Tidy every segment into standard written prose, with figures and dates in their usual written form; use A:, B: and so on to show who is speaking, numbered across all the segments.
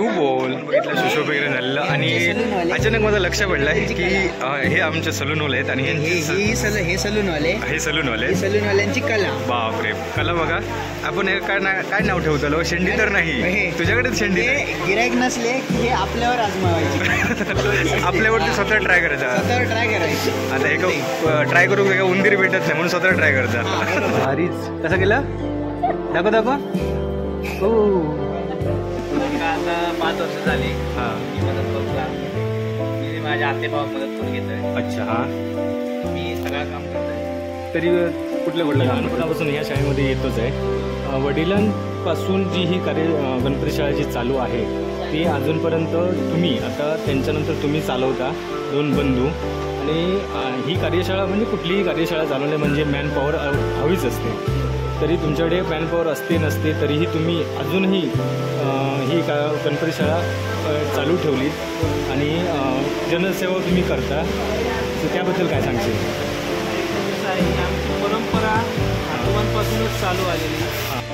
A: तू बोल. सुशोभ वगैरे झालेलं आणि अचानक माझं लक्ष पडलंय की हे आमचे सलूनवाले आहेत आणि
B: हे
A: सलूनवाल्यांची
B: कला.
A: बापरे, कला बघा. आपण काय नाव ठेवतो? शेंडी तर नाही तुझ्याकडेच शेंडी.
B: गिरायक नसले हे आपल्यावर आजमावायचे.
A: आपल्यावरती स्वतः ट्राय करायचा. आता एक ट्राय करू का? उंदीर भेटत नाही म्हणून स्वतः ट्राय करायचा. भारीच. कसं केलं? दाखव. हो,
B: आता 5 वर्ष झाली. मी मदत करतो. मी माझ्या आतेभावात मदत करून घेतोय.
A: अच्छा. हा,
B: मी सगळं काम करतोय.
A: तरी कुठलं लहानपणापासून ह्या शाळेमध्ये येतोच आहे. वडिलांपासून जी ही गणपती शाळा जी चालू आहे ती अजूनपर्यंत तुम्ही, आता त्यांच्यानंतर तुम्ही चालवता, 2 बंधू. आणि ही कार्यशाळा म्हणजे कुठलीही कार्यशाळा चालवणे म्हणजे मॅनपॉवर हवीच असते. तरी तुमच्याकडे मॅनपॉवर असते नसते तरीही तुम्ही अजूनही ही गणपती शाळा चालू ठेवली आणि जनसेवा तुम्ही करता. तर त्याबद्दल काय सांगशील?
B: आमची परंपरा आजोबांपासूनच चालू आलेली.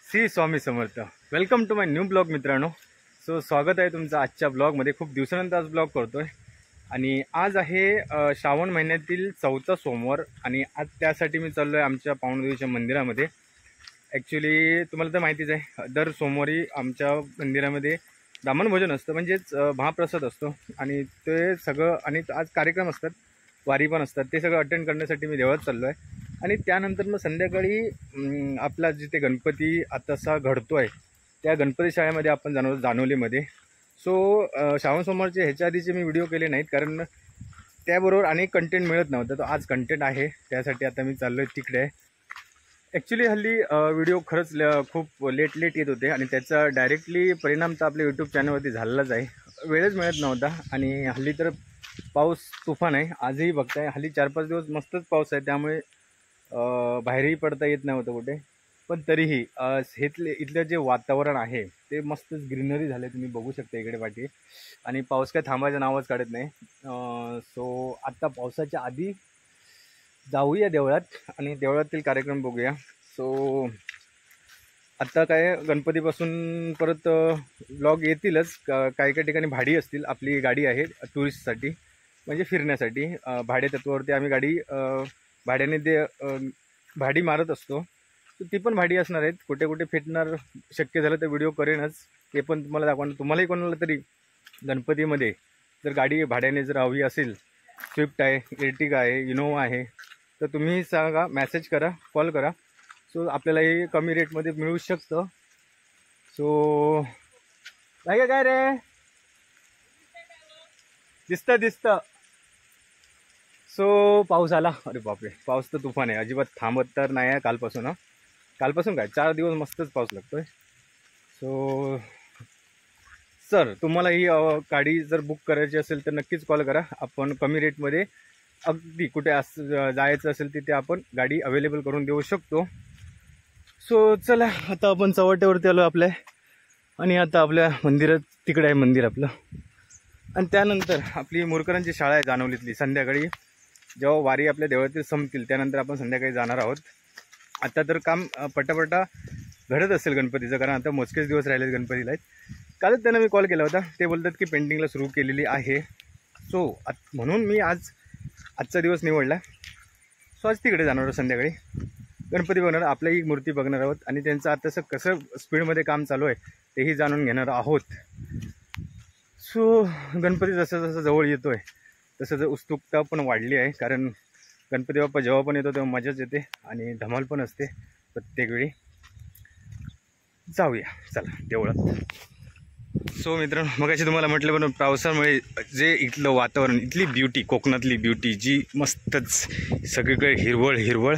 A: Shri Swami Samarth. Welcome to my new blog मित्रांनो. सो स्वागत आहे तुमचं आजच्या ब्लॉगमध्ये. खूप दिवसानंतर आज ब्लॉग करतोय आणि आज आहे श्रावण महिन्यातील 4था सोमवार आणि आज त्यासाठी मी चाललो आहे आमच्या पावणदेवीच्या मंदिरामध्ये. ॲक्च्युली तुम्हाला तर माहितीच आहे, दर सोमवारी आमच्या मंदिरामध्ये ब्राह्मण भोजन असतं, म्हणजेच महाप्रसाद असतो आणि ते सगळं, आणि आज कार्यक्रम असतात, वारी पण असतात, ते सगळं अटेंड करण्यासाठी मी देवळात चाललो आहे. आणि त्यानंतर मग संध्याकाळी आपला जिथे गणपती आतासा घडतो आहे त्या गणपती शाळेमध्ये आपण जाणार, जानोलीमध्ये. सो श्रावण सोमवारचे ह्याच्या आधीचे मी व्हिडिओ केले नाहीत कारण त्याबरोबर अनेक कंटेंट मिळत नव्हतं. तर आज कंटेंट आहे, त्यासाठी आता मी चाललो आहे तिकडे. ॲक्च्युली हल्ली व्हिडिओ खरंच खूप लेट येत होते आणि त्याचा डायरेक्टली परिणाम तर आपल्या यूट्यूब चॅनलवरती झालेलाच आहे. वेळच मिळत नव्हता आणि हल्ली तर पाऊस तुफान आहे. आजही बघताय, हल्ली 4-5 दिवस मस्तच पाऊस आहे, त्यामुळे बाहेरही पडता येत नव्हतं कुठे. पण तरीही इथलं जे वातावरण आहे ते मस्तच ग्रीनरी झालं, तुम्ही बघू शकता इकडे पाठी. आणि पाऊस काय थांबायचं नावच काढत नाही. सो आत्ता पावसाच्या आधी जाऊया देवळात आणि देवळातील कार्यक्रम बघूया. सो आत्ता काय गणपतीपासून परत ब्लॉग येतीलच. काही ठिकाणी भाडी असतील. आपली गाडी आहे टुरिस्टसाठी, म्हणजे फिरण्यासाठी भाडे तत्वावरती आम्ही गाडी भाड्याने भाडी मारत असतो. तर ती पण भाडी असणार आहेत. कुठे कुठे फिरणार, शक्य झालं तर व्हिडिओ करेनच, ते पण तुम्हाला दाखवणार. तुम्हालाही कोणाला तरी गणपतीमध्ये जर गाडी भाड्याने जर हवी असेल, स्विफ्ट आहे, एर्टिगा आहे, इनोवा आहे, तर तुम्ही सांगा, मेसेज करा, कॉल करा. सो आपल्यालाही कमी रेटमध्ये मिळू शकतं. सो काय रे दिसतं. सो पाऊस आला. अरे बापरे, पाऊस तर तुफान आहे, अजिबात थांबत तर नाही आहे कालपासून. कालपासून काय 4 दिवस मस्तच पाऊस लागतोय. सो सर, तुम्हाला ही गाडी जर बुक करायची असेल तर नक्कीच कॉल करा. आपण कमी रेटमध्ये अगदी कुठे जायचं असेल तिथे आपण गाडी अवेलेबल करून देऊ शकतो. सो चला, आता आपण चव्हाट्यावरती आलो आपल्या, आणि आता आपल्या मंदिरात तिकडे आहे मंदिर आपलं. आणि त्यानंतर आपली मोरकरांची शाळा आहे जानोलीतली. संध्याकाळी जेव्हा वारी आपल्या देवळातील संपतील त्यानंतर आपण संध्याकाळी जाणार आहोत. आता तर काम पटापटा घडत असेल गणपतीचं, कारण आता मोजकेच दिवस राहिलेत गणपतीला. कालच त्यांना मी कॉल केला होता, ते बोलतात की पेंटिंगला सुरू केलेली आहे. सो म्हणून मी आजचा दिवस निवडला. सो आज तिकडे जाणार आहोत, संध्याकाळी गणपती बघणार, आपल्याही मूर्ती बघणार आहोत आणि त्यांचं आताचं कसं स्पीडमध्ये काम चालू आहे तेही जाणून घेणार आहोत. सो गणपती जसं जसं जवळ येतो आहे तसं उत्सुकता पण वाढली आहे, कारण गणपती बाप्पा जेव्हा पण येतो तेव्हा मजाच येते आणि धमाल पण असते प्रत्येक वेळी. जाऊया चला देवळात. सो मित्रांनो, मगाशी तुम्हाला म्हटलं पण पावसामुळे जे इथलं वातावरण, इथली ब्युटी, कोकणातली ब्युटी जी मस्तच सगळीकडे हिरवळ हिरवळ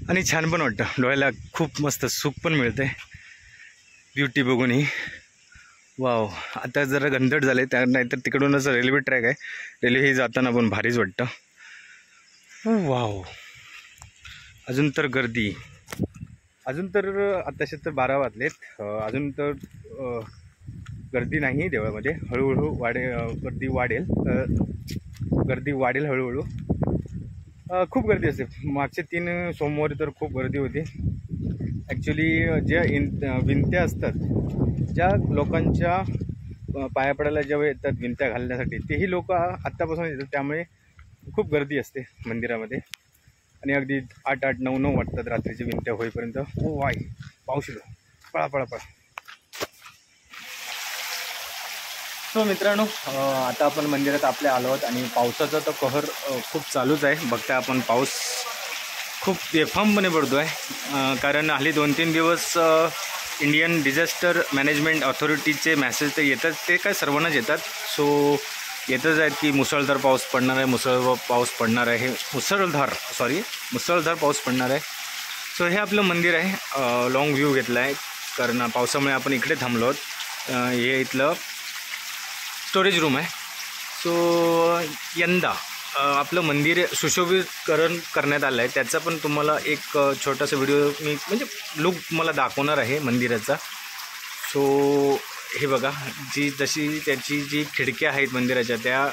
A: आणि छान पण वाटतं, डोळ्याला खूप मस्त सुख पण मिळते ब्युटी बघूनही. वाव, आता जरा गंधट झाले त्या, नाहीतर तिकडूनच रेल्वे ट्रॅक आहे, रेल्वे जाताना पण भारीच वाटतं. वाव, अजून तर गर्दी, अजून तर आताशे तर 12 वाजलेत, अजून तर गर्दी नाही देवळामध्ये. हळूहळू गर्दी वाढेल हळूहळू. खूप गर्दी असते. मागचे 3 सोमवारी तर खूप गर्दी होती. ॲक्च्युली ज्या विनत्या असतात, ज्या लोकांच्या पाया पडायला जेव्हा येतात विनत्या घालण्यासाठी, तेही लोक आत्तापासून येतात, त्यामुळे खूप गर्दी असते मंदिरामध्ये. आणि अगदी 8-8, 9-9 वाटतात रात्रीची विनत्या होईपर्यंत. ओ वाय, पाऊस येतो, पळा पळा पळा. सो मित्रांनो, आता आपण मंदिरात आपल्या आलो आहोत आणि पावसाचा तर कहर खूप चालूच आहे. बघता आपण पाऊस खूप बेफामपणे पडतो आहे, कारण हल्ली 2-3 दिवस इंडियन डिझास्टर मॅनेजमेंट ऑथॉरिटीचे मॅसेज तर येतात, ते काय सर्वांनाच येतात. सो येतच आहेत की मुसळधार पाऊस पडणार आहे, मुसळधार पाऊस पडणार आहे. सो हे आपलं मंदिर आहे. लॉंग व्ह्यू घेतला आहे कारण पावसामुळे आपण इकडे थांबलो आहोत. हे इथलं स्टोरेज रूम आहे. सो यंदा आपलं मंदिर सुशोभीकरण करण्यात आलं आहे, त्याचा पण तुम्हाला एक छोटासा व्हिडिओ मी म्हणजे लुक मला दाखवणार आहे मंदिराचा. सो हे बघा, जशी त्याची जी खिडक्या आहेत मंदिराच्या, त्या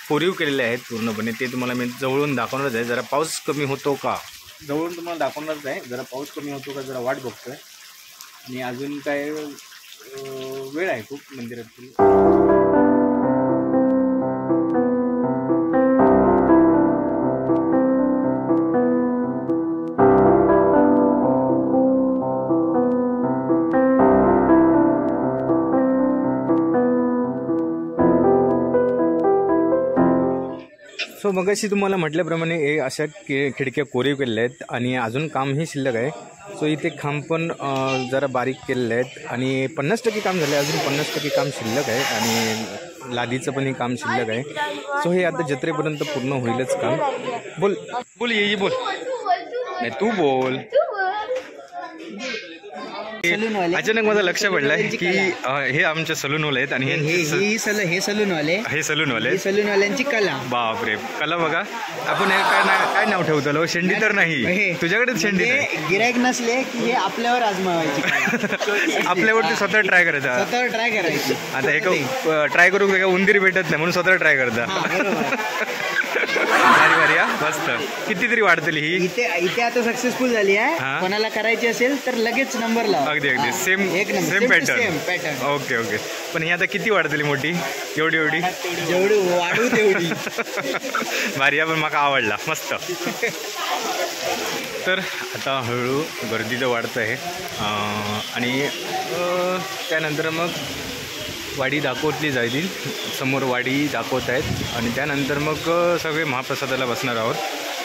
A: कोरीव केलेल्या आहेत पूर्णपणे. ते तुम्हाला मी जवळून दाखवणारच आहे. जरा पाऊस कमी होतो का, जवळून तुम्हाला दाखवणारच आहे. जरा पाऊस कमी होतो का जरा वाट बघतोय. आणि अजून काय वेळ आहे खूप मंदिरातील. सो मगाशी तुम्हाला म्हटल्याप्रमाणे हे अशा खिडक्या कोरीव केलेल्या आहेत आणि अजून कामही शिल्लक आहे. सो इथे खांब पण जरा बारीक केलेले आहेत आणि 50% काम झालं आहे, अजून 50% काम शिल्लक आहे आणि लादीचं पण हे काम शिल्लक आहे. सो हे आता जत्रेपर्यंत पूर्ण होईलच काम. बोल बोल ये बोल, नाही तू बोल. अचानक माझं लक्ष पडलंय की हे आमचे सलूनवाले आहेत आणि हे सलूनवाल्यांची कला. बापरे, कला बघा. आपण काय नाव ठेवतो, शेंडी तर नाही तुझ्याकडे, शेंडी
C: गिरायक नसले की हे आपल्यावर आजमावायची,
A: आपल्यावरती स्वतः ट्राय करायचा. आता हे ट्राय करू का, उंदीर भेटत नाही म्हणून स्वतः ट्राय करता. भारी भारी, मस्त. किती तरी वाढतील ही.
C: इथे आता सक्सेसफुल झाली आहे. कोणाला करायची असेल तर लगेच नंबर लाव.
A: अगदी सेम पॅटर्न. ओके. पण ही आता किती वाढतील मोठी? एवढी
C: जेवढी वाढू तेवढी.
A: भारी, पण मला आवडला, मस्त. तर आता हळूहळू गर्दी तर वाढत आहे आणि त्यानंतर मग वाडी दाखवली जाईल. समोर वाडी दाखवत आहेत आणि त्यानंतर मग सगळे महाप्रसादाला बसणार आहोत.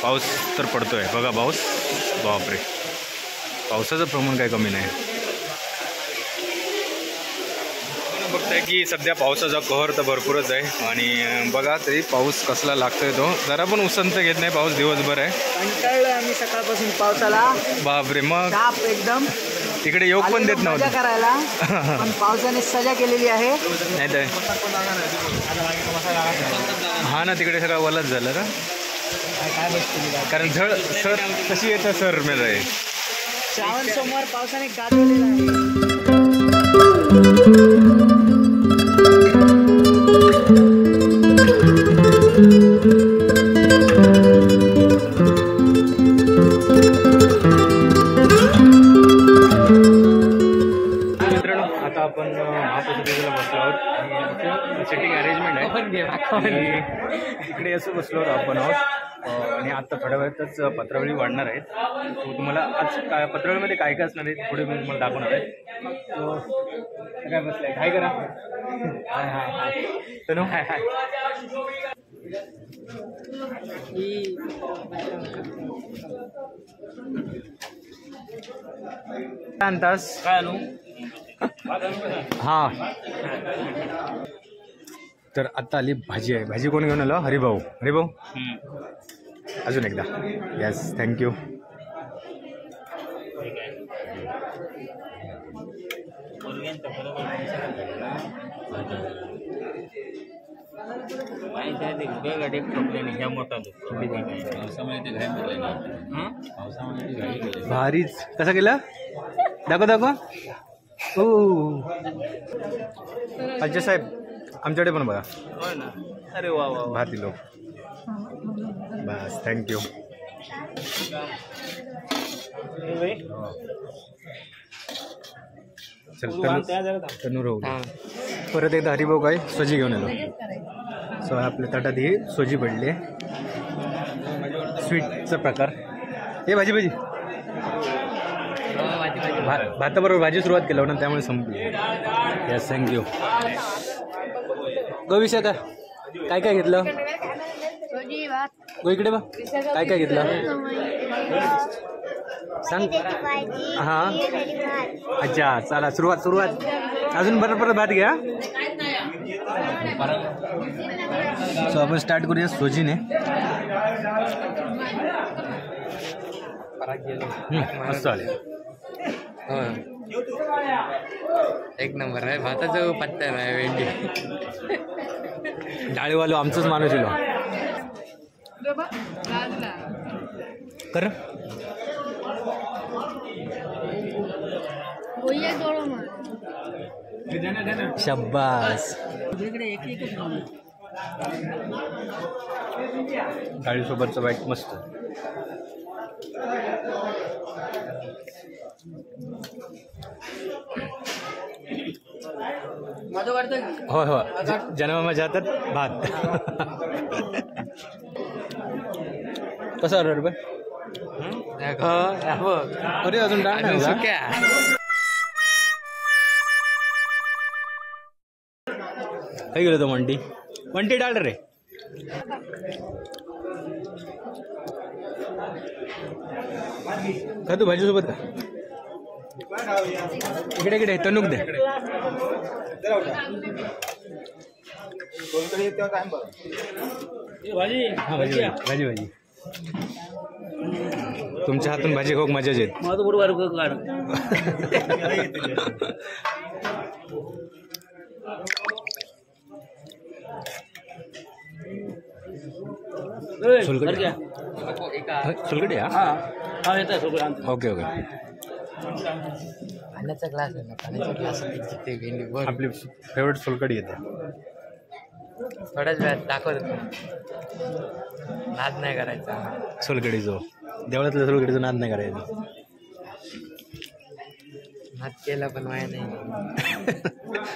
A: पाऊस तर पडतो आहे बघा, पाऊस. बापरे, पावसाचं प्रमाण काय कमी नाही. बघताय की सध्या पावसाचा कहर तर भरपूरच आहे आणि बघा तरी पाऊस कसला लागतोय तो. जरा पण उसंत घेत नाही पाऊस, दिवसभर आहे.
C: कंटाळलोय आम्ही सकाळपासून पावसाला.
A: बापरे, मग
C: एकदम
A: तिकडे योग पण देत नव्हतं
C: करायला, पण पावसाने सजा केलेली आहे.
A: नाही तर हा ना, तिकडे सगळं वलच झालं ना, कारण सर कशी येतं सर मेल आहे.
C: श्रावण सोमवार पावसाने गाजवलेला आहे.
A: आपण महाप्रसादाला बसलो आहोत आणि सिटिंग अरेंजमेंट आहे. इकडे असं बसलो आपण आहोत आणि आता थोड्या वेळातच पत्रावळी वाढणार आहेत. तो तुम्हाला आज काय पत्रावळीमध्ये काय काय असणार आहे पुढे मी तुम्हाला दाखवणार आहे. तो काय बसलाय, काय करा. हाय तनु, हाय. काय आणतास?
B: काय आणू?
A: हां तर आता आली भाजी आहे. भाजी कोण घेऊन आलं? हरिभाऊ. हरिभाऊ अजून एकदा. Yes thank you. भारीच. कसं केलं? दाखव दाखव. ओ अजय साहेब आमच्याकडे पण बघा.
B: अरे वा वा
A: भात दिलो. बस थँक्यू. चल तनू राहू. परत एकदा हरिभाऊ काय सोजी घेऊन आलो. सो आपल्या ताटात ही सोजी पडली आहे. स्वीटचा प्रकार. हे भाजी भाजी भाताबरोबर भाजी सुरुवात केलं ना त्यामुळे संपली. Yes thank you. गो विषय काय काय घेतलं? गो इकडे बघ काय काय घेतलं सांग. हां अच्छा चला सुरुवात. अजून परत भात घ्या. सो आपण स्टार्ट करूया सोजीने. मस्त चालेल.
C: एक नंबर आहे. भाताचं पत्ता नाही. भेंडी
A: डाळीवालो आमचंच माणूस येलो कर. शब्बास. डाळीसोबतचं बाईट मस्त. होय हो जन्माच्या हातात भात. कसं ऑर्डर रुपये? अरे अजून डाळ नाही का? काही गेलो तो वंटी डाळ रे. का तू भाजीसोबत का? इकडे तणूक दे. हां भाजी तुमच्या हातून भाजी खाऊ मजाच येत. सोलकडी ओके
C: पाण्याचा ग्लास आहे ना. पाण्याचा ग्लास भेंडी
A: आपली फेवरेट सोलकडी येते.
C: थोड्याच वेळात दाखवत नाद नाही करायचा.
A: सोलकडीचो देवळातल्या सोलकडीचा नाद नाही करायचा.
C: नाद केला पण माया नाही.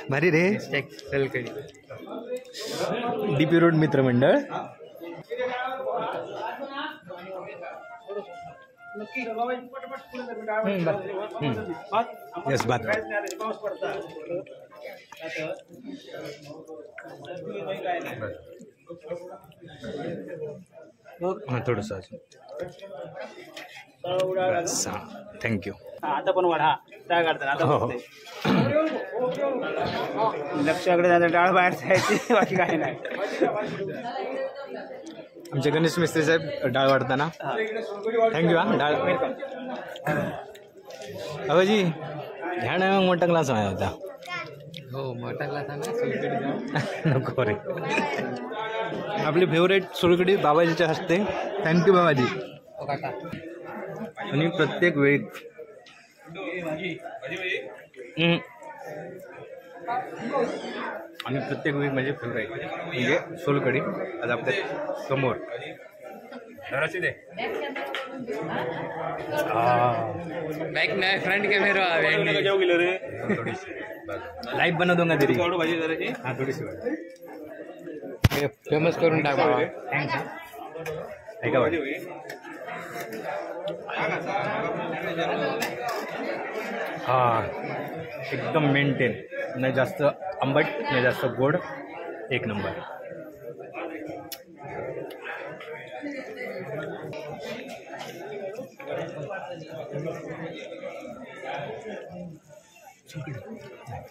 A: भारी रे.
C: सोलकडी
A: डीपी रोड मित्रमंडळ. यस बात. हां थोडंसं थँक्यू.
B: आता पण वाढ. हा डाळ काढतात
A: हो हो.
B: लक्षाकडे डाळ बाहेर जायची बाकी काही नाही.
A: आमचे गणेश मिस्त्री साहेब डाळ वाढताना थँक्यू. हां डाळ अबाजी ह्या नाही मग मोठा ग्लास माझा होता.
C: हो मोठा ग्लास आहे सोलकडी.
A: नको रे. आपली फेवरेट सोलकडी बाबाजीच्या हस्ते. थँक्यू बाबाजी. आणि प्रत्येक वेळी माझी फेवरेट म्हणजे सोलकडी. आज आपल्या समोर
C: बॅक नाही फ्रंट कॅमेरा
A: लाईव्ह बनव दूंगा तरी. हां थोडीशी
C: फेमस करून टाका.
A: ऐका हां एकदम मेंटेन. नाही जास्त आंबट नाही जास्त गोड. एक नंबर.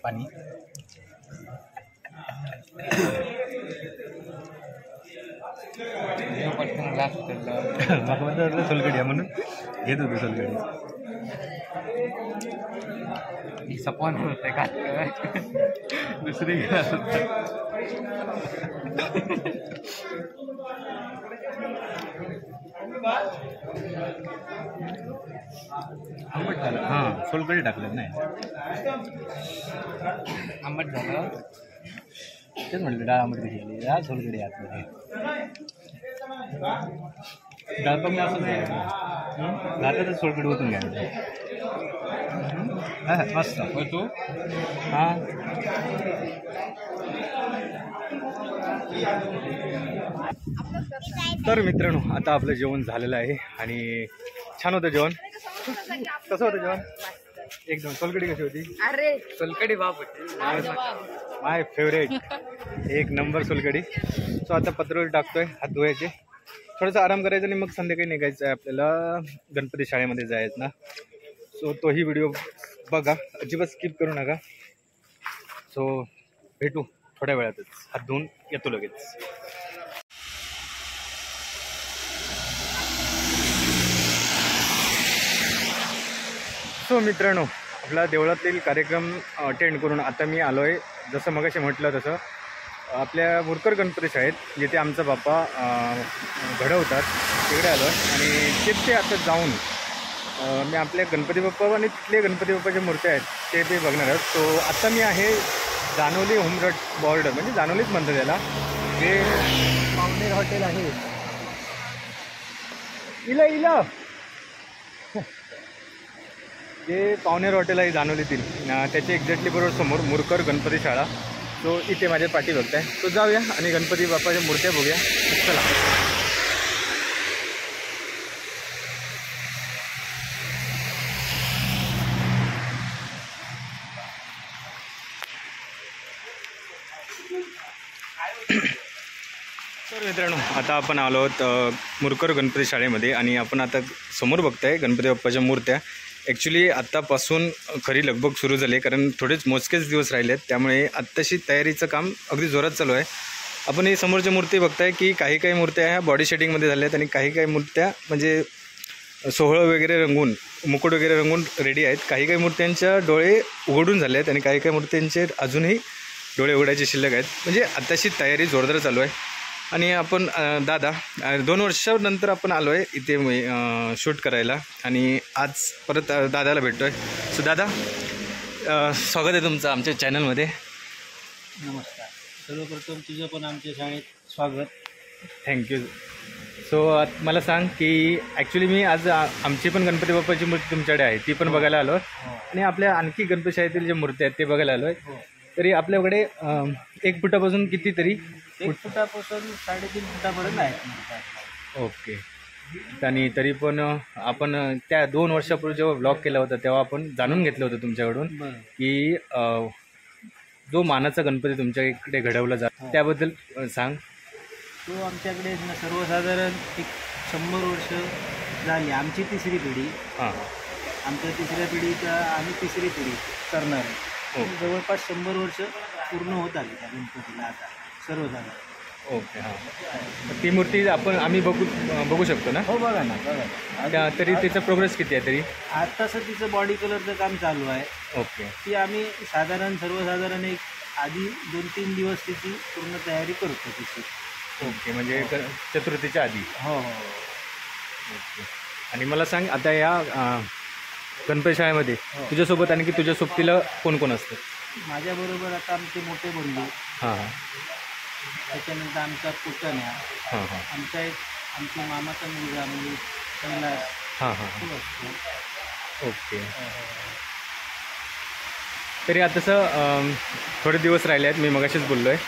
A: पाणी सोलकडी आहे म्हणून घेत होतो सोलकडी.
B: सपॉन होते का
A: दुसरी आंबट झालं. हां सोलकडी टाकलं नाही
B: आंबट झालं.
A: तेच म्हटलं डाळ आंबट घेतली डाळ सोलकडी आतमध्ये. डाळ पण असंच आहे दातातच सोलकडी ओतून घ्यायचं. हां मस्त
B: तू
A: हां तर मित्रांनो आता आपलं जेवण झालेलं आहे आणि छान होतं जेवण. कसं होतं जेवण? एकदम. सोलकडी कशी होती?
B: अरे सोलकडी बाप होती
A: माय फेवरेट. एक नंबर सोलकडी. सो आता पत्रोळी टाकतोय, हात धुवायचे, थोडंसं आराम करायचं आणि मग संध्याकाळी निघायचं आहे आपल्याला गणपती शाळेमध्ये जायचं ना. सो तोही व्हिडिओ बघा, अजिबात स्किप करू नका. सो भेटू थोड्या वेळातच. हात धुवून येतो लगेच. सो मित्रांनो आपला देवळातील कार्यक्रम अटेंड करून आता मी आलो आहे, जसं मगाशी म्हटलं तसं आपल्या मुरकर गणपती शाळेत जिथे आमचा बाप्पा घडवतात तिकडे आलो आहे. आणि तिथे आता जाऊन मी आपल्या गणपती बाप्पा आणि तिथले गणपती बाप्पाच्या मूर्त्या आहेत ते बघणार आहोत. सो आता मी आहे जानोली होमरट बॉर्डर, म्हणजे जानोलीच म्हणतात त्याला, जे पावनेर हॉटेल आहे. इला जे पावनेर हॉटेल आहे जानोलीतील त्याच्या एक्झॅक्टली बरोबर समोर मुरकर गणपती शाळा. सो इथे माझ्या पाठी बघताय. तो जाऊया आणि गणपती बाप्पाच्या मूर्त्या बघूया. चला. तर मित्रांनो आता आपण आलो आहोत मुरकर गणपती शाळेमध्ये आणि आपण आता समोर बघताय गणपती बाप्पाच्या मूर्त्या. ॲक्च्युली आत्तापासून खरी लगबग सुरू झाली आहे, कारण थोडेच मोजकेच दिवस राहिले आहेत, त्यामुळे आत्ताशी तयारीचं काम अगदी जोरात चालू आहे. आपण ही समोरच्या मूर्ती बघताय की काही मूर्त्या ह्या बॉडी शेडिंगमध्ये झाल्या आहेत आणि काही मूर्त्या म्हणजे सोहळं वगैरे रंगून, मुकुट वगैरे रंगून रेडी आहेत. काही मूर्त्यांच्या डोळे उघडून झाले आहेत आणि काही मूर्त्यांचे अजूनही डोळे उघडायचे शिल्लक आहेत. म्हणजे आत्ताशी तयारी जोरदार चालू आहे. आणि आपण दादा 2 वर्षानंतर आपण आलो आहे इथे शूट करायला आणि आज परत दादाला भेटतो आहे. सो दादा स्वागत आहे तुमचं आमच्या चॅनलमध्ये.
C: नमस्कार. सर्वप्रथम तुझं पण आमच्या शाळेत स्वागत.
A: थँक्यू. सो मला सांग की ॲक्च्युली मी आज आमची पण गणपती बाप्पाची मूर्ती तुमच्याकडे आहे ती पण बघायला आलो आणि आपल्या आणखी गणपती शाळेतील जे मूर्ती आहेत ते बघायला आलो आहे. तरी आपल्याकडे 1 फुटापासून कितीतरी
C: 1 फुटापासून 3.5 फुटापर्यंत आहे.
A: ओके. आणि तरी पण आपण त्या 2 वर्षापूर्वी जेव्हा ब्लॉग केला होता तेव्हा आपण जाणून घेतलं होतं तुमच्याकडून की जो मानाचा गणपती तुमच्या इकडे घडवला जातो त्याबद्दल सांग.
C: तो आमच्याकडे सर्वसाधारण 100 वर्ष झाली. आमची 3री पिढी.
A: हां.
C: आमच्या 3ऱ्या पिढीचा आम्ही 3री पिढी करणार आहे. जवळपास 100 वर्ष पूर्ण होत आली त्या गणपतीला आता सर्वसाधारण.
A: ओके. हां. ती मूर्ती आम्ही बघू शकतो ना?
C: हो बघा ना, बघा.
A: तरी त्याचा प्रोग्रेस किती आहे तरी?
C: आत्ताचं तिचं बॉडी कलरचं काम चालू आहे.
A: ओके.
C: ती आम्ही सर्वसाधारण एक आधी 2-3 दिवस तिची पूर्ण तयारी करतो तिची.
A: ओके. म्हणजे चतुर्थीच्या आधी?
C: हो हो.
A: ओके. आणि मला सांग आता या गणपती शाळेमध्ये तुझ्यासोबत आणखी तुझ्या सोबतीला कोण कोण असतं?
C: माझ्याबरोबर आता आमचे मोठे बंधू.
A: हां हां.
C: त्याच्यानंतर आमचा पुतण्या.
A: हां हां.
C: आमच्या मामाचा मुलगा म्हणजे कैलास.
A: हां हां.
C: तो असतो.
A: ओके. तरी आता तसं थोडे दिवस राहिले आहेत, मी मगाशीच बोललो आहे.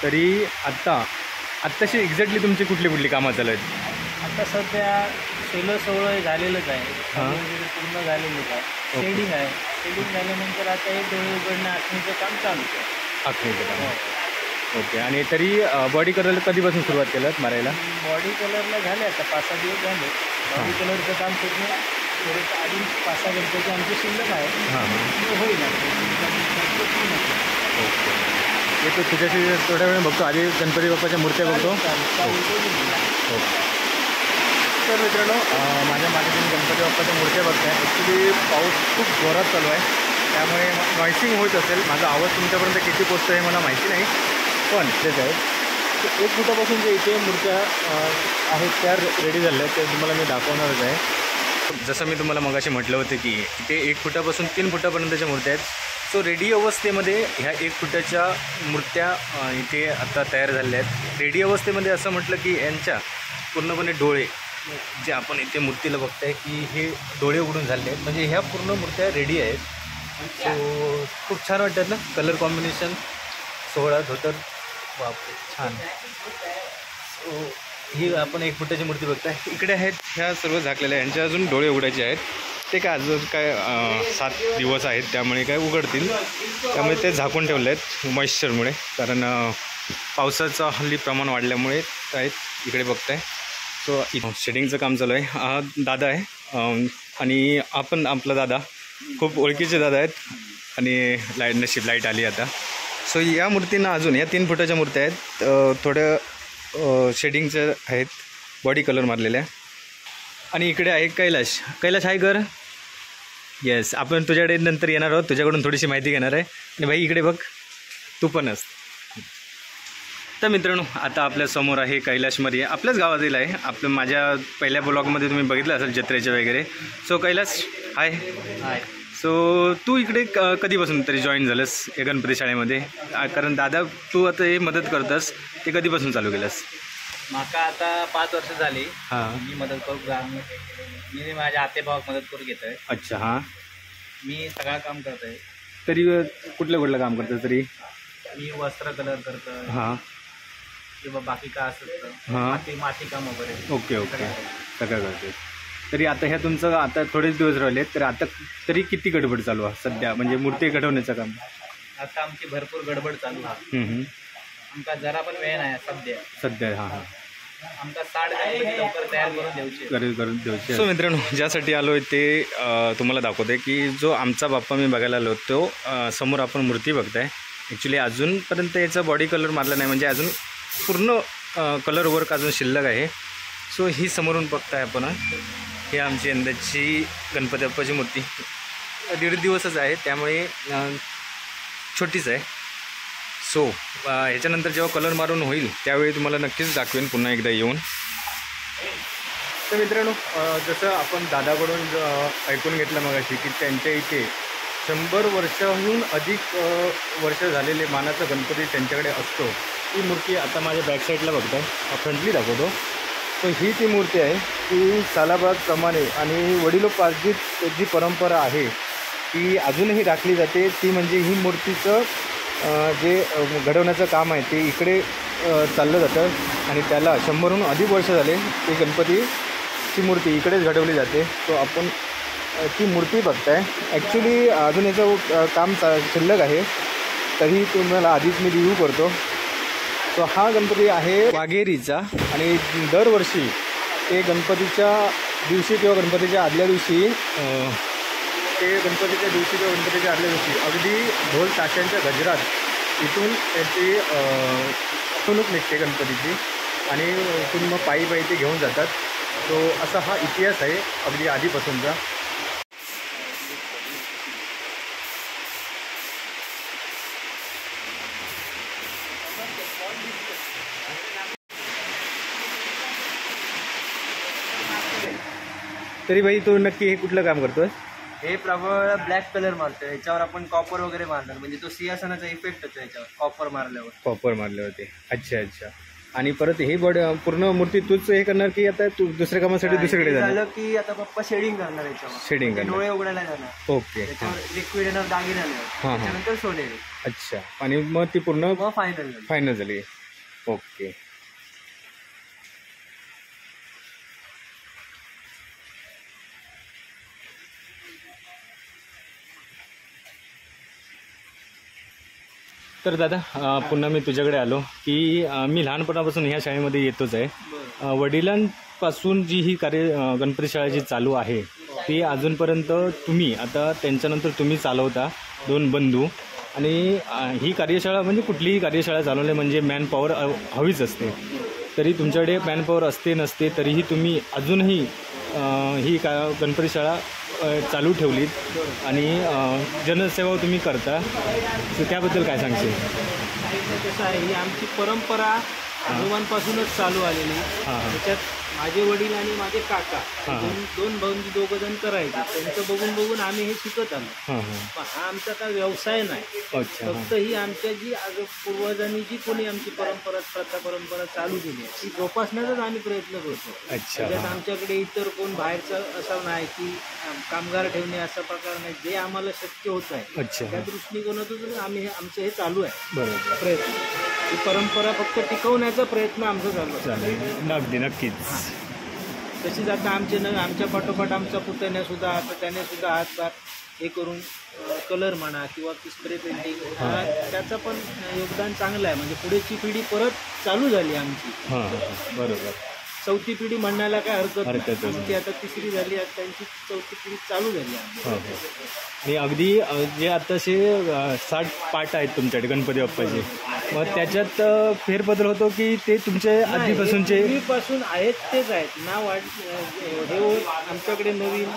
A: तरी आत्ताशी एक्झॅक्टली तुमची कुठली कामं चालू आहेत?
C: आता सध्या सोहळं झालेलंच आहे. वगैरे पूर्ण झालेलंच आहे. शेडिंग आहे. शेडिंग झाल्यानंतर आता हे डोळे उघडणं आखणीचं काम चालू आहे.
A: आखणीचं काम. ओके. आणि तरी बॉडी कलर कधीपासून सुरुवात केलं मारायला?
C: बॉडी कलरला झाले आता 5-6 दिवस झाले. बॉडी कलरचं काम पूर्ण आधी 5-6 गणपती आमचे शिल्लक आहे.
A: हां हां.
C: होईल.
A: येतो तुझ्याशी थोड्या वेळ बघतो. आधी गणपती बाप्पाच्या मूर्त्या बघतो. हो. तर मित्रांनो माझ्या मागे तुम्ही गणपती बाप्पाच्या मूर्त्या बघताय. ॲक्च्युली पाऊस खूप जोरात चालू आहे, त्यामुळे नॉइसिंग होत असेल. माझा आवाज तुमच्यापर्यंत किती पोचतो आहे मला माहिती नाही, पण तेच आहे. तर 1 फुटापासून जे इथे मूर्त्या आहेत त्या रेडी झाल्या आहेत, त्या तुम्हाला मी दाखवणारच आहे. जसं मी तुम्हाला मगाशी म्हटलं होतं की इथे 1 फुटापासून 3 फुटापर्यंतच्या मूर्त्या आहेत. सो रेडी अवस्थेमध्ये ह्या 1 फुटाच्या मूर्त्या इथे आता तयार झाल्या आहेत. रेडी अवस्थेमध्ये असं म्हटलं की यांच्या पूर्णपणे डोळे जे आपण इथे मूर्तीला बघताय की हे डोळे उघडून झाले आहेत, म्हणजे ह्या पूर्ण मूर्त्या रेडी आहेत. सो खूप छान वाटतात ना, कलर कॉम्बिनेशन, सोहळा, धोतर, बापरे छान. सो ही आपण 1 फुटाची मूर्ती बघताय. इकडे आहेत ह्या सर्व झाकलेल्या, यांचे अजून डोळे उघडायचे आहेत. ते काय अजून काय 7 दिवस आहेत, त्यामुळे काय उघडतील, त्यामुळे ते झाकून ठेवले आहेत मॉइश्चरमुळे, कारण पावसाचं हल्ली प्रमाण वाढल्यामुळे आहेत. इकडे बघताय. सो शेडिंगचं काम चालू आहे. हा दादा आहे आणि आपण आपला दादा खूप ओळखीचे दादा आहेत आणि लाईट आली आता. सो या मूर्तींना अजून या 3 फुटाच्या मूर्त्या आहेत, थोड्या शेडिंगच्या आहेत, बॉडी कलर मारलेल्या. आणि इकडे आहे कैलाश. हाय कर. येस, आपण तुझ्याकडे नंतर येणार आहोत, तुझ्याकडून थोडीशी माहिती घेणार आहे. आणि भाई इकडे बघ, तू पण असत. तर मित्रांनो आता आपल्यासमोर आहे कैलाश मरिये. आपल्याच गावातील आहे. आपलं माझ्या पहिल्या ब्लॉगमध्ये तुम्ही बघितलं असेल जत्रेचे वगैरे. सो कैलाश हाय. सो तू इकडे कधीपासून तरी जॉईन झालंस या गणपती शाळेमध्ये? कारण दादा तू आता हे मदत करतस, ते कधीपासून चालू केलंस?
B: माका आता 5 वर्ष झाली.
A: हां.
B: मी मदत करू मी माझ्या आतेभावाक मदत करू घेतोय.
A: अच्छा. हां.
B: मी सगळं काम करतोय.
A: तरी कुठलं काम करतं तरी?
B: मी वस्त्र कलर करतोय.
A: हां.
B: किंवा बाकी काय असतं
A: हां.
B: माती काम वगैरे.
A: ओके. सगळं करते. तरी आता ह्या तुमचं आता थोडेच दिवस राहिले, तर आता तरी किती गडबड चालू आहे सध्या, म्हणजे मूर्ती घडवण्याचं काम?
B: आता आमची भरपूर गडबड चालू आहे. आमका जरा पण वेळ नाही सध्या.
A: हां.
B: आमका 60 गणपती लवकर तयार करून द्यायचे.
A: सो मित्रांनो ज्यासाठी आलो आहे ते तुम्हाला दाखवते की जो आमचा बाप्पा मी बघायला आलो तो समोर आपण मूर्ती बघताय. ॲक्च्युली अजूनपर्यंत याचा बॉडी कलर मारला नाही, म्हणजे अजून पूर्ण कलर वर्क अजून शिल्लक आहे. सो ही समोरून बघताय आपण, ही आमची यंदाची गणपती बाप्पाची मूर्ती 1.5 दिवसच आहे, त्यामुळे छोटीच आहे. सो ह्याच्यानंतर जेव्हा कलर मारून होईल त्यावेळी तुम्हाला नक्कीच दाखवेन पुन्हा एकदा येऊन. तर मित्रांनो जसं आपण दादाकडून ऐकून घेतलं मगाशी की त्यांच्या इथे 100 वर्षाहून अधिक वर्ष झालेले मानाचा गणपती त्यांच्याकडे असतो. ही मूर्ती आता माझ्या बॅकसाईडला बघताय, फ्रंटली दाखवतो. तर ही ती मूर्ती आहे की सालाबादप्रमाणे आणि वडिलोपार्जित जी परंपरा आहे ती अजूनही राखली जाते. ती म्हणजे ही मूर्तीचं जे घडवण्याचं काम आहे ते इकडे चाललं जातं आणि त्याला 100हून अधिक वर्ष झाले ते गणपतीची मूर्ती इकडेच घडवली जाते. तो आपण ती मूर्ती बघताय. ॲक्च्युली अजून याचं काम शिल्लक आहे, तरी तुम्हाला आधीच मी रिव्ह्यू करतो. सो हा गणपती आहे वाघेरीचा आणि दरवर्षी ते गणपतीच्या दिवशी किंवा गणपतीच्या आदल्या दिवशी अगदी ढोल ताशांच्या गजरात इथून त्याची मिरवणूक निघते गणपतीची आणि इथून मग पायी ते घेऊन जातात. तो असा हा इतिहास आहे अगदी आधीपासूनचा. तरी भाई तू नक्की हे कुठलं काम करतोय?
C: हे प्रबळ ब्लॅक कलर मारतोय. याच्यावर आपण कॉपर वगैरे मारणार, म्हणजे तो सिंहासनाचा इफेक्ट होतो याच्यावर कॉपर मारल्यावर. अच्छा. आणि परत हे बॉडी पूर्ण मूर्ती तूच हे करणार की आता तू दुसऱ्या कामासाठी दुसरीकडे झालं की आता पप्पा शेडिंग करणार याच्यावर.
A: शेडिंग करणार,
C: डोळे उघडायला जाणार.
A: ओके.
C: लिक्विड येणार दागिने त्याच्यानंतर सोनेरी.
A: अच्छा. आणि मग ती पूर्ण फायनल झाली. ओके. तर दादा पुन्हा मी तुझ्याकडे आलो की मी लहानपणापासून ह्या शाळेमध्ये येतोच आहे. वडिलांपासून जी ही गणपती शाळा जी चालू आहे ती अजूनपर्यंत तुम्ही आता त्यांच्यानंतर तुम्ही चालवता 2 बंधू. आणि ही कार्यशाळा म्हणजे कुठलीही कार्यशाळा चालवणे म्हणजे मॅन पॉवर हवीच असते. तरी तुमच्याकडे मॅन पॉवर असते नसते तरीही तुम्ही अजूनही ही गणपती शाळा चालू ठेवलीत आणि जनसेवा तुम्ही करता, तर त्याबद्दल काय सांगशील?
B: कसं आहे, ही आमची परंपरा आजोबांपासूनच चालू आलेली. त्याच्यात माझे वडील आणि माझे काका दोन भाऊ दोघं जण करायचे. त्यांचं बघून बघून आम्ही हे शिकत आलो. पण हा आमचा काय व्यवसाय नाही, फक्त ही आमच्या जी पूर्वजांनी जी कोणी आमची परंपरा चालू केली आहे ती जोपासण्याचाच आम्ही प्रयत्न करतो. त्याच्यात आमच्याकडे इतर कोण बाहेरचं असं नाही की कामगार ठेवणे असा प्रकार नाही. जे आम्हाला शक्य होत आहे त्या दृष्टिकोनातून आम्ही आमचं हे चालू आहे प्रयत्न. ही परंपरा फक्त टिकवण्याचा प्रयत्न आमचा चालू आहे.
A: अगदी नक्कीच.
B: तशीच आता आमच्या पाठोपाठ आमचा पुतण्या सुद्धा आता त्याने सुद्धा हातभार हे करून कलर म्हणा किंवा स्प्रे पेंटिंग त्याचं पण योगदान चांगलं आहे. म्हणजे पुढेची पिढी परत चालू झाली आमची.
A: बरोबर.
B: चौथी पिढी म्हणण्याला काय हरकत नाही. आमची आता तिसरी झाली, आता त्यांची चौथी पिढी चालू झाली आमची.
A: आणि अगदी जे आताचे 60 पाट आहेत तुमच्याकडे गणपती बाप्पाचे, मग त्याच्यात फेरबदल होतो की ते तुमचे आधीपासूनचे
B: पूर्वीपासून आहेत तेच आहेत ना? हे आमच्याकडे नवीन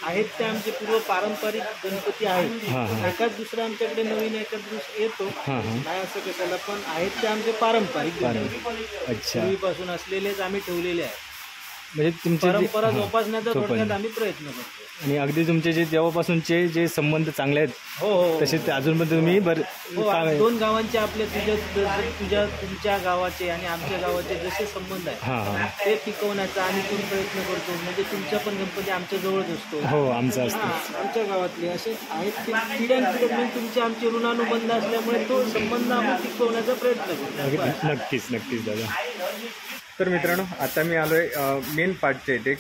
B: आहेत ते आमचे पूर्व पारंपरिक गणपती आहेत. एकाच दुसरा आमच्याकडे नवीन एकाच दुसरा येतो नाही असं कशाला, पण आहेत ते आमचे पारंपरिक पूर्वीपासून असलेलेच आम्ही ठेवलेले आहेत.
A: म्हणजे तुमची
B: परंपरा जोपासण्याचा थोडक्यात आम्ही प्रयत्न करतो.
A: आणि अगदी तुमचे जे तेव्हापासूनचे जे संबंध चांगले आहेत तसे अजून पण तुम्ही
B: दोन गावांचे आपले तुमच्या गावाचे आणि आमच्या गावाचे जसे संबंध आहेत ते टिकवण्याचा आम्ही पण प्रयत्न करतो. म्हणजे तुमचा पण गणपती आमच्या जवळच असतो,
A: आमचा असतो,
B: आमच्या गावातले असे आहेत ते पिढ्यानपिढ्या तुमचे आमचे ऋणानुबंध असल्यामुळे तो संबंध आम्ही टिकवण्याचा प्रयत्न करतो.
A: नक्कीच दादा. तर मित्रांनो, आता मी आलो आहे मेन पार्टच्या इथे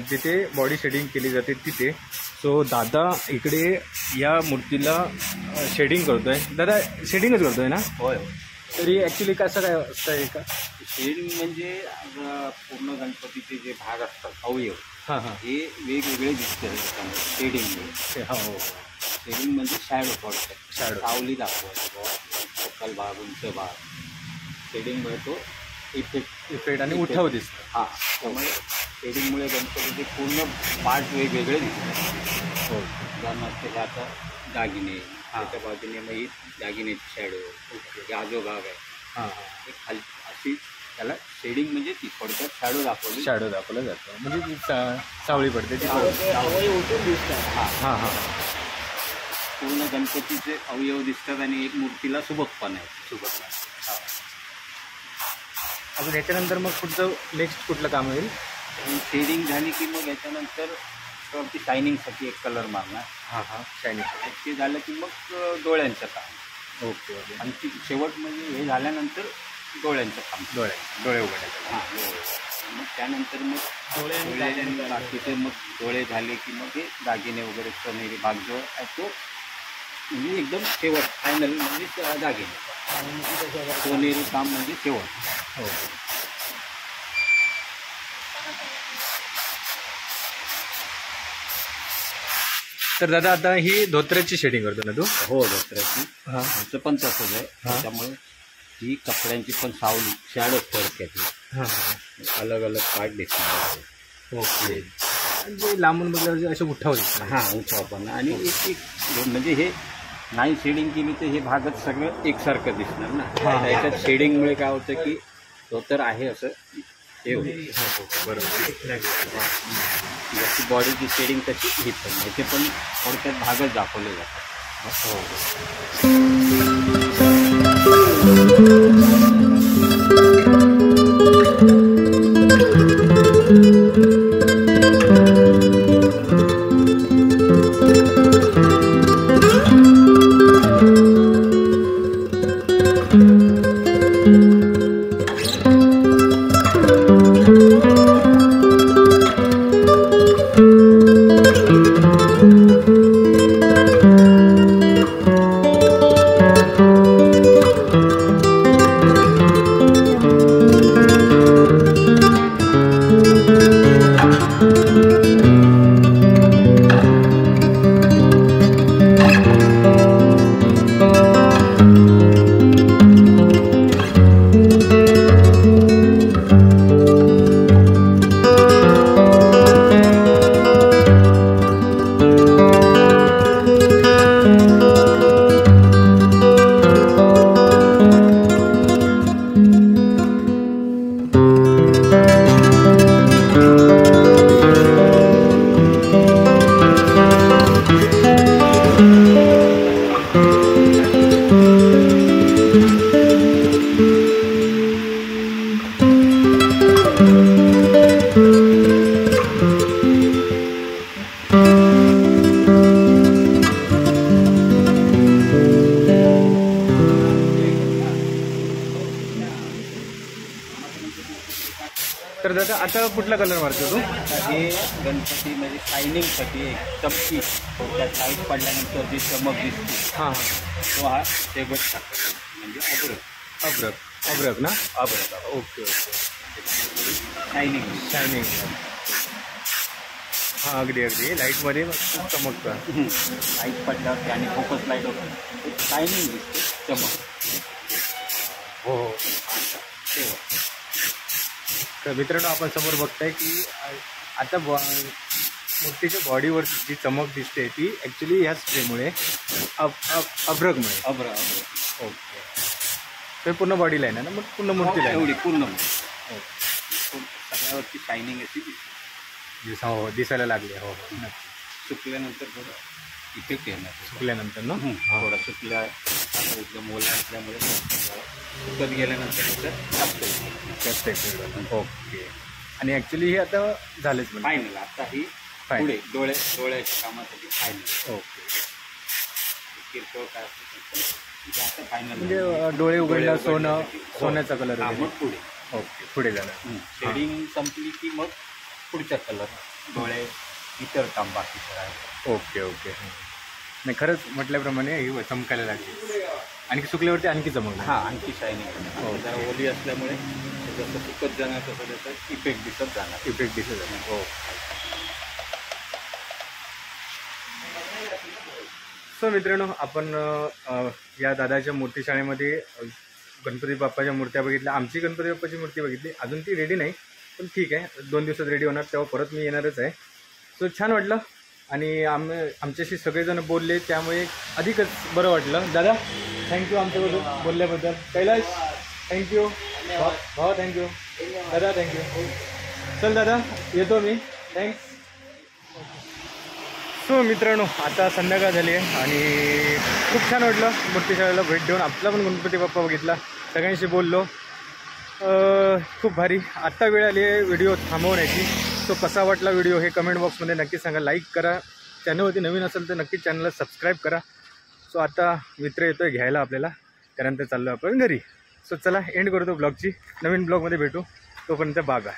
A: जिथे बॉडी शेडिंग केली जाते तिथे. सो दादा इकडे या मूर्तीला शेडिंग करतोय. दादा शेडिंगच करतोय ना?
B: होय.
A: तरी ॲक्च्युली कसं काय असतं आहे का?
B: शेडिंग म्हणजे पूर्ण गणपतीचे जे भाग असतात अवयव हे वेगवेगळे दिसते शेडिंग. शेडिंग म्हणजे शॅडो थोडक्यात, सावली दाखवायचं, सकाल भाग उंच भाग. शेडिंगमुळे तो इफेक्ट आणि उठाव दिसतो. त्यामुळे शेडिंगमुळे गणपतीचे पूर्ण पार्ट वेगवेगळे दिसतात. उदाहरणार्थ आता दागिने, त्याच्या बाजूने मग ही दागिन्याची शॅडो, आजो भाग आहे खाली अशी त्याला शेडिंग म्हणजे ती थोडक्यात शॅडो दाखवलं जातं.
A: म्हणजे सावळी पडते ती
B: उठून दिसतात.
D: पूर्ण गणपतीचे अवयव दिसतात आणि एक मूर्तीला सुबकपण आहे.
A: अजून ह्याच्यानंतर मग पुढचं नेक्स्ट कुठलं काम होईल?
D: शेडिंग झाली की मग याच्यानंतर वरती शायनिंगसाठी एक कलर मारणार.
A: शायनिंग
D: ते झालं की मग डोळ्यांचं काम.
A: ओके.
D: आणि ती शेवट म्हणजे हे झाल्यानंतर डोळ्यांचं काम,
A: डोळे उघडायचं.
D: मग त्यानंतर मग डोळे बाकीचे मग डोळे झाले की मग हे दागिने वगैरे सोनेरी भाग जो आहे तो म्हणजे एकदम शेवट फायनल म्हणजे दागिने. सोनेरी काम म्हणजे शेवट.
A: तर दादा आता ही धोत्र्याची शेडिंग करतो ना तू?
D: धोत्र्याची. ह्याचं पण तसंच आहे. त्याच्यामुळे ही कपड्यांची पण सावली शॅडो थोडक्यात अलग अलग पार्ट दिसणार.
A: ओके. म्हणजे लांबून बघल्यावर असे उठाव दिसतात.
D: उठाव पण. आणि एक म्हणजे हे नाही शेडिंग केली तर हे भागच सगळं एकसारखं दिसणार ना. त्याच्यात शेडिंगमुळे काय होतं की धोतर आहे असं हे होतं.
A: बरोबर.
D: जशी बॉडीची शेडिंग तशी ही पण ह्याचे पण थोडक्यात भागच दाखवले जातात.
A: दादा आता कुठला कलर मारतो तू?
D: हे गणपती म्हणजे शायनिंगसाठी एक चमकी त्यात लाईट पडल्यानंतर जी चमक दिसते
A: हां
D: तो हा शेवट टाकतो म्हणजे अब्रक
A: अब्रक अब्रक ना?
D: अब्रक
A: ओके ओके
D: शायनिंग
A: शायनिंग. हां अगदी अगदी लाईटमध्ये खूप चमकतं.
D: लाईट पडल्यावरती आणि फोकस लाईट होतं एक शायनिंग दिसते चमक.
A: हो हो.
D: शेवट
A: तर मित्रांनो आपण समोर बघताय की आता मूर्तीच्या बॉडीवर जी चमक दिसते ती ॲक्च्युली ह्या स्प्रेमुळे अब्रकमुळे.
D: अब्रक
A: ओके. ते पूर्ण बॉडीला आहे ना मग पूर्ण मूर्तीला आहे?
D: एवढी पूर्ण
A: हो
D: सगळ्यावरती शायनिंग अशी दिसते.
A: हो दिसायला लागले. हो हो
D: सुकल्यानंतर थोडं इफेक्ट येणार
A: सुकल्यानंतर ना?
D: थोडा सुकल्या आता एकदम ओला असल्यामुळे सुकत गेल्यानंतर टाकतो.
A: ओके. आणि ॲक्च्युली हे आता झालंच म्हणजे
D: फायनल आता ही
A: फायनल.
D: पुढे डोळ्याच्या कामासाठी फायनल.
A: ओके.
D: किरकोळ काय असेल आता फायनल
A: म्हणजे डोळे उघडला सोन्याचा कलर
D: हा मग पुढे
A: ओके पुढे जाणार.
D: शेडिंग संपली की मग पुढच्या कलर डोळे इतर काम बाकी करायचं.
A: Okay okay. नाही खरंच म्हटल्याप्रमाणे ही चमकायला लागली आणि सुकल्यावरती आणखी चमकणार.
D: हा आणखी शायनिंग जरा ओली असल्यामुळे जसं सुकत जाणार तसं त्याचा इफेक्ट दिसत जाणार.
A: इफेक्ट दिसत आहे. हो. सो मित्रांनो आपण या दादाच्या मूर्तीशाळेमध्ये गणपती बाप्पाच्या मूर्त्या बघितल्या. आमची गणपती बाप्पाची मूर्ती बघितली. अजून ती रेडी नाही पण ठीक आहे 2 दिवसात रेडी होणार तेव्हा परत मी येणारच आहे. सो छान वाटलं आणि आमच्याशी सगळेजण बोलले त्यामुळे अधिकच बरं वाटलं. दादा थँक्यू आमच्याबद्दल बोलल्याबद्दल. कैलाश थँक्यू. भावा थँक्यू. दादा थँक्यू. चल दादा येतो मी. थँक्स. सो मित्रांनो आता संध्याकाळ झाली आहे आणि खूप छान वाटलं मूर्तीशाळेला भेट देऊन. आपला पण गणपती बाप्पा बघितला सगळ्यांशी बोललो. खूप भारी. आत्ता वेळ आली आहे व्हिडिओ थांबवण्याची. सो कसा वाटला व्हिडिओ हे कमेंट बॉक्समध्ये नक्की सांगा. लाईक करा. चॅनलवरती नवीन असेल तर नक्कीच चॅनलला सबस्क्राईब करा. सो आता मित्र येतो आहे घ्यायला आपल्याला त्यानंतर चाललो आपण घरी. सो चला एंड करतो ब्लॉगची. नवीन ब्लॉगमध्ये भेटू. तोपर्यंत बागा.